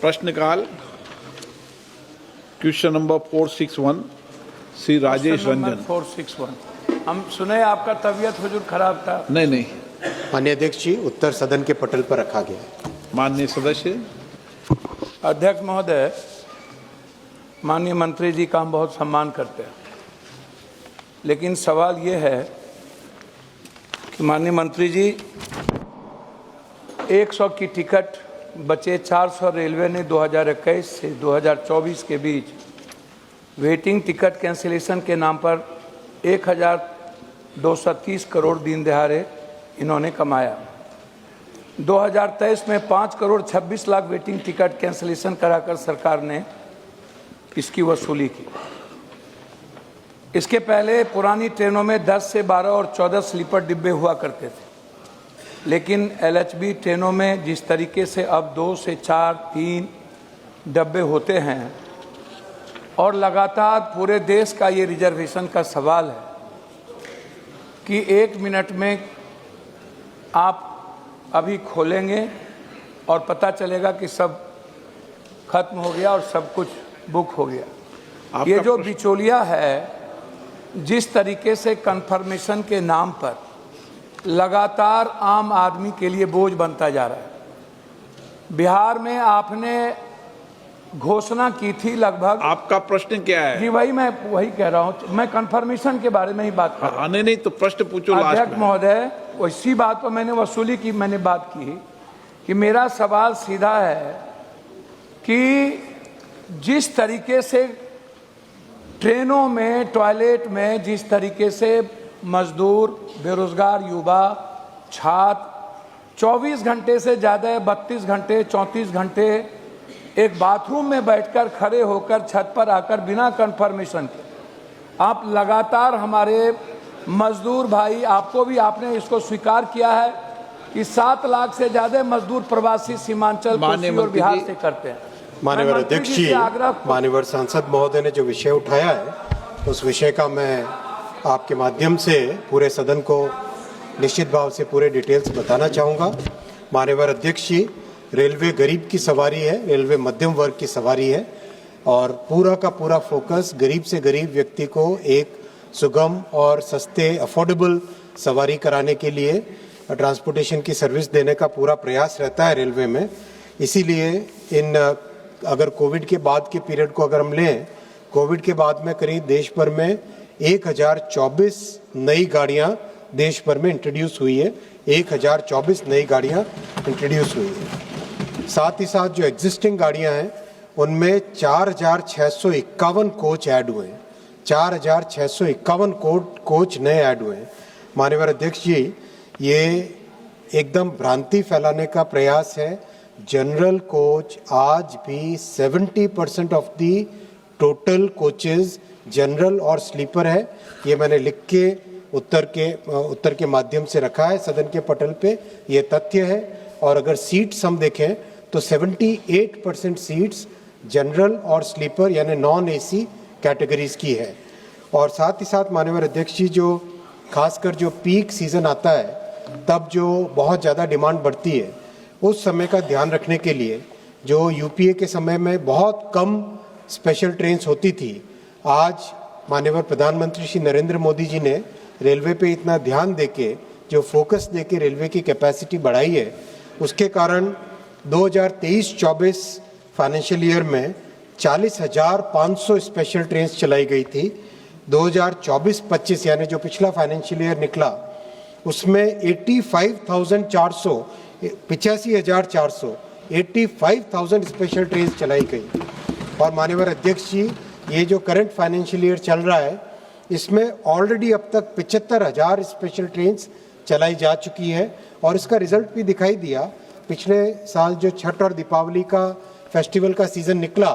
प्रश्नकाल question number 461 Shri Rajesh Ranjan. 461 हम सुने आपका तबीयत हुजूर खराब था। नहीं। माननीय अध्यक्ष जी, उत्तर सदन के पटल पर रखा गया है। माननीय सदस्य। अध्यक्ष महोदय, माननीय मंत्री जी का हम बहुत सम्मान करते हैं, लेकिन सवाल ये है कि माननीय मंत्री जी 100 की टिकट बचे 400 रेलवे ने 2021 से 2024 के बीच वेटिंग टिकट कैंसिलेशन के नाम पर 1230 करोड़ दीन दहाड़े इन्होंने कमाया। 2023 में 5 crore 26 lakh waiting ticket cancellation कराकर सरकार ने इसकी वसूली की। इसके पहले पुरानी ट्रेनों में 10 से 12 और 14 स्लीपर डिब्बे हुआ करते थे, लेकिन एलएचबी ट्रेनों में जिस तरीके से अब 2 से 4, 3 डब्बे होते हैं और लगातार पूरे देश का ये रिजर्वेशन का सवाल है कि 1 मिनट में आप अभी खोलेंगे और पता चलेगा कि सब खत्म हो गया और सब कुछ बुक हो गया। ये जो बिचौलिया है, जिस तरीके से कन्फर्मेशन के नाम पर लगातार आम आदमी के लिए बोझ बनता जा रहा है। बिहार में आपने घोषणा की थी लगभग। आपका प्रश्न क्या है? जी मैं वही कह रहा हूं, मैं कन्फर्मेशन के बारे में ही बात कर रहा हूं। नहीं तो प्रश्न पूछो। अध्यक्ष महोदय, इसी बात पर मैंने वसूली की, मैंने बात की कि मेरा सवाल सीधा है कि जिस तरीके से ट्रेनों में, टॉयलेट में जिस तरीके से मजदूर, बेरोजगार युवा, छात्र 24 घंटे से ज़्यादा 32 घंटे, 34 घंटे एक बाथरूम में बैठकर, खड़े होकर, छत पर आकर बिना कंफर्मेशन के आप लगातार हमारे मजदूर भाई, आपको भी आपने इसको स्वीकार किया है कि 7 लाख से ज़्यादा मजदूर प्रवासी सीमांचल, कोसी और बिहार से करते हैं। माननीय अध्यक्ष जी, माननीय सांसद महोदय ने जो विषय उठाया है, उस विषय का मैं आपके माध्यम से पूरे सदन को निश्चित भाव से पूरे डिटेल्स बताना चाहूँगा। माननीय अध्यक्ष जी, रेलवे गरीब की सवारी है, रेलवे मध्यम वर्ग की सवारी है और पूरा का पूरा फोकस गरीब से गरीब व्यक्ति को एक सुगम और सस्ते अफोर्डेबल सवारी कराने के लिए ट्रांसपोर्टेशन की सर्विस देने का पूरा प्रयास रहता है रेलवे में। इसीलिए अगर कोविड के बाद के पीरियड को अगर हम लें, कोविड के बाद में करीब देश भर में 1024 नई गाड़ियां देश भर में इंट्रोड्यूस हुई है। 1024 नई गाड़ियां इंट्रोड्यूस हुई है। साथ ही साथ जो एग्जिस्टिंग गाड़ियां हैं उनमें 4651 कोच ऐड हुए हैं। 4651 कोच नए ऐड हुए हैं। माननीय अध्यक्ष जी, ये एकदम भ्रांति फैलाने का प्रयास है। जनरल कोच आज भी 70% of the total coaches general और स्लीपर है। ये मैंने लिख के उत्तर के माध्यम से रखा है सदन के पटल पे, ये तथ्य है। और अगर सीट्स हम देखें तो 78% सीट्स जनरल और स्लीपर यानी नॉन एसी कैटेगरीज की है। और साथ ही साथ माननीय अध्यक्ष जी, जो खासकर जो पीक सीजन आता है तब जो बहुत ज़्यादा डिमांड बढ़ती है, उस समय का ध्यान रखने के लिए जो यूपीए के समय में बहुत कम स्पेशल ट्रेन्स होती थी, आज माननीय प्रधानमंत्री श्री नरेंद्र मोदी जी ने रेलवे पे इतना ध्यान देके, जो फोकस देके रेलवे की कैपेसिटी बढ़ाई है, उसके कारण 2023-24 फाइनेंशियल ईयर में 40,500 स्पेशल ट्रेन्स चलाई गई थी। 2024-25 यानी जो पिछला फाइनेंशियल ईयर निकला, उसमें 85,000 स्पेशल ट्रेन चलाई गई। और माननीय अध्यक्ष जी, ये जो करंट फाइनेंशियल ईयर चल रहा है, इसमें ऑलरेडी अब तक 75,000 स्पेशल ट्रेन चलाई जा चुकी है। और इसका रिजल्ट भी दिखाई दिया। पिछले साल जो छठ और दीपावली का फेस्टिवल का सीज़न निकला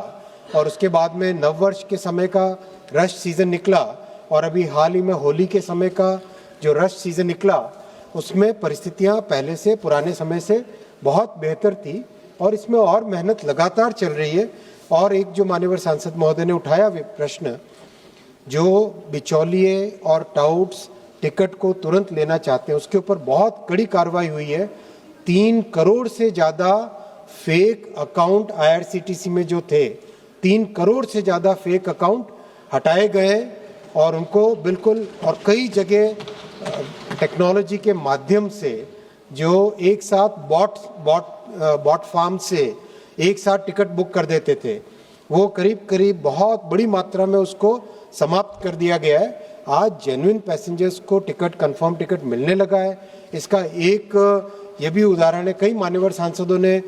और उसके बाद में नववर्ष के समय का रश सीज़न निकला और अभी हाल ही में होली के समय का जो रश सीज़न निकला, उसमें परिस्थितियां पहले से, पुराने समय से बहुत बेहतर थी और इसमें और मेहनत लगातार चल रही है। और एक जो माननीय सांसद महोदय ने उठाया प्रश्न, जो बिचौलिए और टाउट्स टिकट को तुरंत लेना चाहते हैं, उसके ऊपर बहुत कड़ी कार्रवाई हुई है। 3 करोड़ से ज़्यादा फेक अकाउंट IRCTC में जो थे 3 करोड़ से ज़्यादा फेक अकाउंट हटाए गए और उनको बिल्कुल और कई जगह टेक्नोलॉजी के माध्यम से जो एक साथ बॉट फार्म से एक साथ टिकट बुक कर देते थे वो करीब करीब बहुत बड़ी मात्रा में उसको समाप्त कर दिया गया है। आज जेन्युइन पैसेंजर्स को टिकट कंफर्म टिकट मिलने लगा है। इसका एक ये भी उदाहरण है, कई मान्यवर सांसदों ने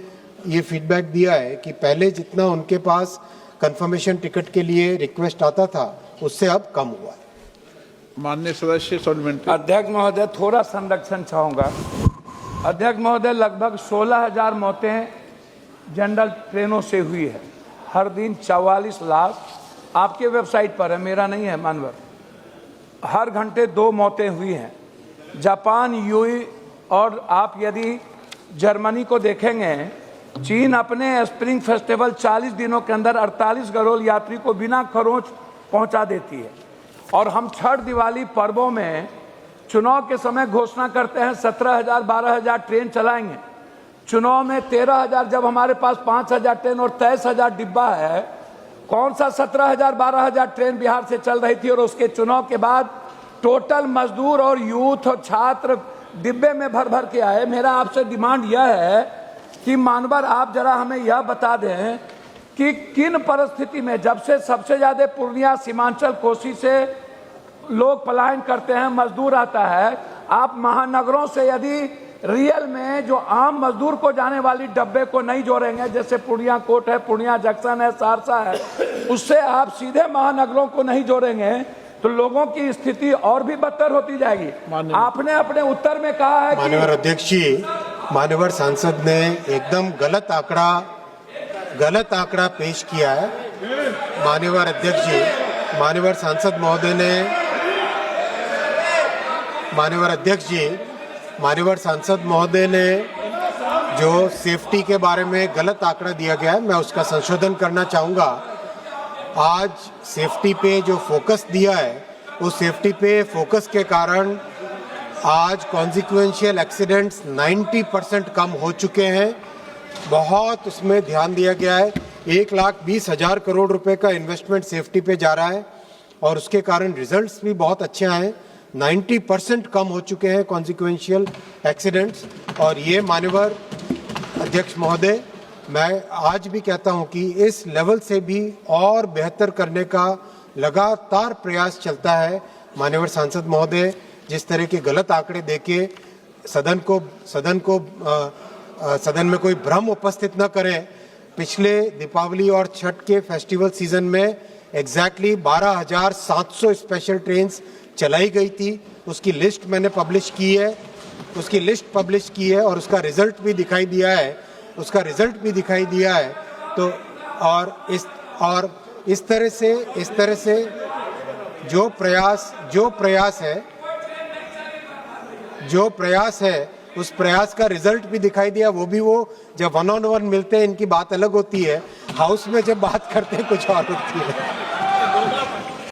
ये फीडबैक दिया है कि पहले जितना उनके पास कंफर्मेशन टिकट के लिए रिक्वेस्ट आता था उससे अब कम हुआ है। माननीय सदस्य सप्लीमेंट्री। अध्यक्ष महोदय, थोड़ा संरक्षण चाहूँगा। अध्यक्ष महोदय, लगभग 16,000 मौतें जनरल ट्रेनों से हुई है। हर दिन 44 लाख, आपके वेबसाइट पर है, मेरा नहीं है मानवर। हर घंटे 2 मौतें हुई हैं। जापान, यूएई और आप यदि जर्मनी को देखेंगे, चीन अपने स्प्रिंग फेस्टिवल 40 दिनों के अंदर 48 करोड़ यात्री को बिना खरोंच पहुंचा देती है। और हम छठ दिवाली पर्वों में चुनाव के समय घोषणा करते हैं 17,000 12,000 ट्रेन चलाएंगे। चुनाव में 13,000, जब हमारे पास 5,000 ट्रेन और 23,000 डिब्बा है, कौन सा 17,000 12,000 ट्रेन बिहार से चल रही थी? और उसके चुनाव के बाद टोटल मजदूर और यूथ और छात्र डिब्बे में भर भर के आए। मेरा आपसे डिमांड यह है कि मानवर आप जरा हमें यह बता दें कि किन परिस्थिति में, जब से सबसे ज्यादा पूर्णिया, सीमांचल, कोसी से लोग पलायन करते हैं, मजदूर आता है, आप महानगरों से यदि रियल में जो आम मजदूर को जाने वाली डब्बे को नहीं जोड़ेंगे, जैसे पूर्णिया कोट है, पूर्णिया जंक्शन है, सहरसा है, उससे आप सीधे महानगरों को नहीं जोड़ेंगे तो लोगों की स्थिति और भी बदतर होती जाएगी। आपने अपने उत्तर में कहा है कि माननीय अध्यक्ष जी, माननीय सांसद ने एकदम गलत आंकड़ा पेश किया है। माननीय अध्यक्ष जी, माननीय सांसद महोदय ने माननीय सांसद महोदय ने जो सेफ्टी के बारे में गलत आंकड़ा दिया गया है, मैं उसका संशोधन करना चाहूँगा। आज सेफ्टी पे जो फोकस दिया है, उस सेफ्टी पे फोकस के कारण आज कॉन्सिक्वेंशियल एक्सीडेंट्स 90% कम हो चुके हैं। बहुत उसमें ध्यान दिया गया है। 1,20,000 करोड़ रुपए का इन्वेस्टमेंट सेफ्टी पे जा रहा है और उसके कारण रिजल्ट्स भी बहुत अच्छे आए। 90% कम हो चुके हैं कॉन्सिक्वेंशियल एक्सीडेंट्स। और ये माननीय अध्यक्ष महोदय, मैं आज भी कहता हूं कि इस लेवल से भी और बेहतर करने का लगातार प्रयास चलता है। माननीय सांसद महोदय, जिस तरह के गलत आंकड़े देके सदन में कोई भ्रम उपस्थित न करें। पिछले दीपावली और छठ के फेस्टिवल सीजन में एग्जैक्टली 12,700 स्पेशल ट्रेन्स चलाई गई थी। उसकी लिस्ट मैंने पब्लिश की है और उसका रिजल्ट भी दिखाई दिया है। तो और इस तरह से जो प्रयास है उस प्रयास का रिजल्ट भी दिखाई दिया। वो जब 1-on-1 मिलते हैं इनकी बात अलग होती है, हाउस में जब बात करते हैं कुछ और होती है।